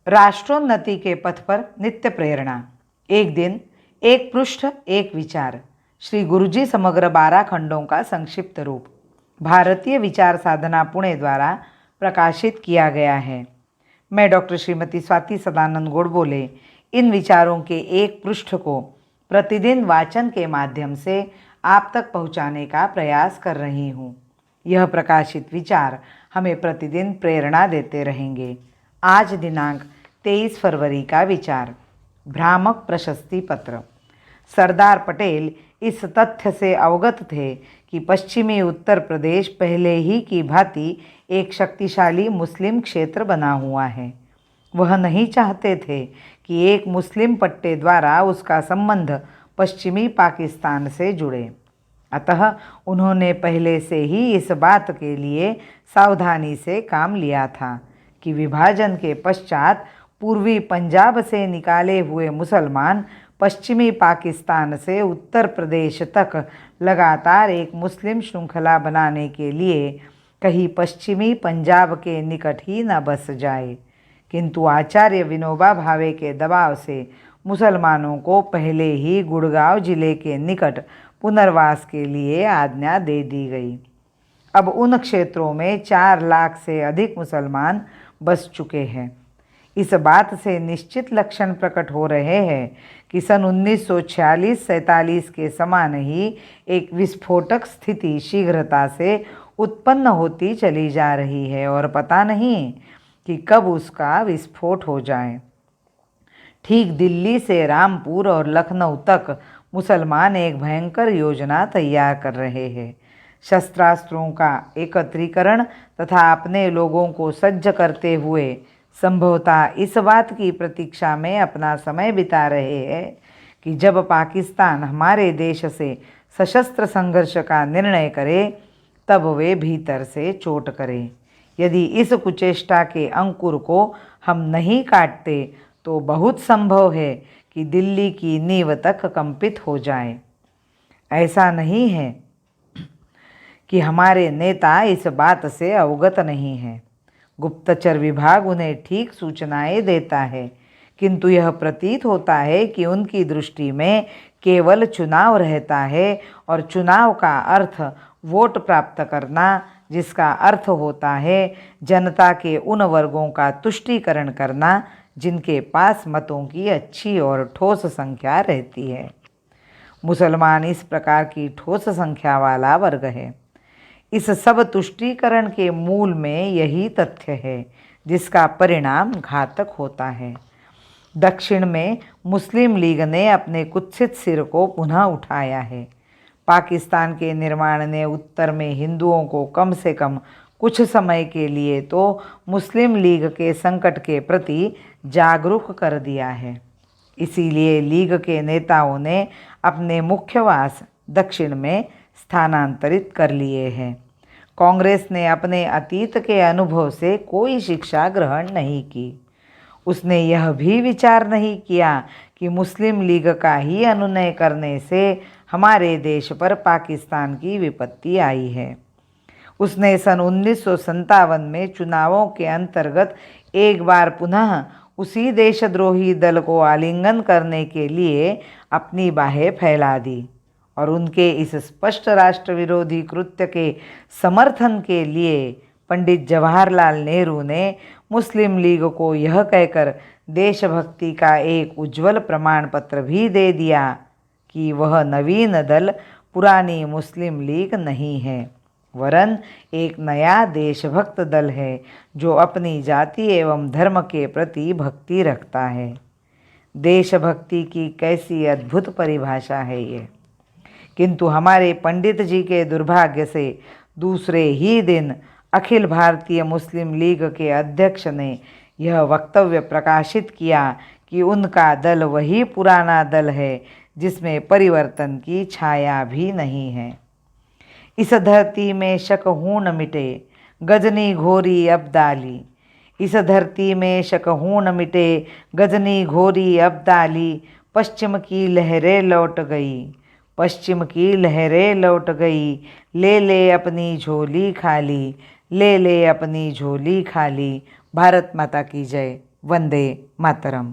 राष्ट्रोन्नति के पथ पर नित्य प्रेरणा। एक दिन, एक पृष्ठ, एक विचार। श्री गुरुजी समग्र 12 खंडों का संक्षिप्त रूप भारतीय विचार साधना पुणे द्वारा प्रकाशित किया गया है। मैं डॉक्टर श्रीमती स्वाति सदानंद गोडबोले इन विचारों के एक पृष्ठ को प्रतिदिन वाचन के माध्यम से आप तक पहुंचाने का प्रयास कर रही हूँ। यह प्रकाशित विचार हमें प्रतिदिन प्रेरणा देते रहेंगे। आज दिनांक 23 फरवरी का विचार, भ्रामक प्रशस्ति पत्र। सरदार पटेल इस तथ्य से अवगत थे कि पश्चिमी उत्तर प्रदेश पहले ही की भांति एक शक्तिशाली मुस्लिम क्षेत्र बना हुआ है। वह नहीं चाहते थे कि एक मुस्लिम पट्टे द्वारा उसका संबंध पश्चिमी पाकिस्तान से जुड़े। अतः उन्होंने पहले से ही इस बात के लिए सावधानी से काम लिया था कि विभाजन के पश्चात पूर्वी पंजाब से निकाले हुए मुसलमान पश्चिमी पाकिस्तान से उत्तर प्रदेश तक लगातार एक मुस्लिम श्रृंखला बनाने के लिए कहीं पश्चिमी पंजाब के निकट ही न बस जाए। किंतु आचार्य विनोबा भावे के दबाव से मुसलमानों को पहले ही गुड़गांव जिले के निकट पुनर्वास के लिए आज्ञा दे दी गई। अब उन क्षेत्रों में 4 लाख से अधिक मुसलमान बस चुके हैं। इस बात से निश्चित लक्षण प्रकट हो रहे हैं कि सन 1946-47 के समान ही एक विस्फोटक स्थिति शीघ्रता से उत्पन्न होती चली जा रही है और पता नहीं कि कब उसका विस्फोट हो जाए। ठीक दिल्ली से रामपुर और लखनऊ तक मुसलमान एक भयंकर योजना तैयार कर रहे हैं। शस्त्रास्त्रों का एकत्रीकरण तथा अपने लोगों को सज्ज करते हुए संभवतः इस बात की प्रतीक्षा में अपना समय बिता रहे हैं कि जब पाकिस्तान हमारे देश से सशस्त्र संघर्ष का निर्णय करे तब वे भीतर से चोट करें। यदि इस कुचेष्टा के अंकुर को हम नहीं काटते तो बहुत संभव है कि दिल्ली की नींव तक कंपित हो जाए। ऐसा नहीं है कि हमारे नेता इस बात से अवगत नहीं है। गुप्तचर विभाग उन्हें ठीक सूचनाएं देता है, किंतु यह प्रतीत होता है कि उनकी दृष्टि में केवल चुनाव रहता है और चुनाव का अर्थ वोट प्राप्त करना, जिसका अर्थ होता है जनता के उन वर्गों का तुष्टीकरण करना जिनके पास मतों की अच्छी और ठोस संख्या रहती है। मुसलमान इस प्रकार की ठोस संख्या वाला वर्ग है। इस सब तुष्टीकरण के मूल में यही तथ्य है जिसका परिणाम घातक होता है। दक्षिण में मुस्लिम लीग ने अपने कुत्सित सिर को पुनः उठाया है। पाकिस्तान के निर्माण ने उत्तर में हिंदुओं को कम से कम कुछ समय के लिए तो मुस्लिम लीग के संकट के प्रति जागरूक कर दिया है। इसीलिए लीग के नेताओं ने अपने मुख्यवास दक्षिण में स्थानांतरित कर लिए हैं। कांग्रेस ने अपने अतीत के अनुभव से कोई शिक्षा ग्रहण नहीं की। उसने यह भी विचार नहीं किया कि मुस्लिम लीग का ही अनुनय करने से हमारे देश पर पाकिस्तान की विपत्ति आई है। उसने सन 1957 में चुनावों के अंतर्गत एक बार पुनः उसी देशद्रोही दल को आलिंगन करने के लिए अपनी बाहें फैला दी और उनके इस स्पष्ट राष्ट्र विरोधी कृत्य के समर्थन के लिए पंडित जवाहरलाल नेहरू ने मुस्लिम लीग को यह कहकर देशभक्ति का एक उज्जवल प्रमाण पत्र भी दे दिया कि वह नवीन दल पुरानी मुस्लिम लीग नहीं है, वरन एक नया देशभक्त दल है जो अपनी जाति एवं धर्म के प्रति भक्ति रखता है। देशभक्ति की कैसी अद्भुत परिभाषा है ये! किंतु हमारे पंडित जी के दुर्भाग्य से दूसरे ही दिन अखिल भारतीय मुस्लिम लीग के अध्यक्ष ने यह वक्तव्य प्रकाशित किया कि उनका दल वही पुराना दल है जिसमें परिवर्तन की छाया भी नहीं है। इस धरती में शकहून मिटे, गजनी घोरी अब्दाली। इस धरती में शकहून मिटे, गजनी घोरी अब्दाली। पश्चिम की लहरें लौट गई, पश्चिम की लहरें लौट गई। ले ले अपनी झोली खाली, ले ले अपनी झोली खाली। भारत माता की जय। वंदे मातरम।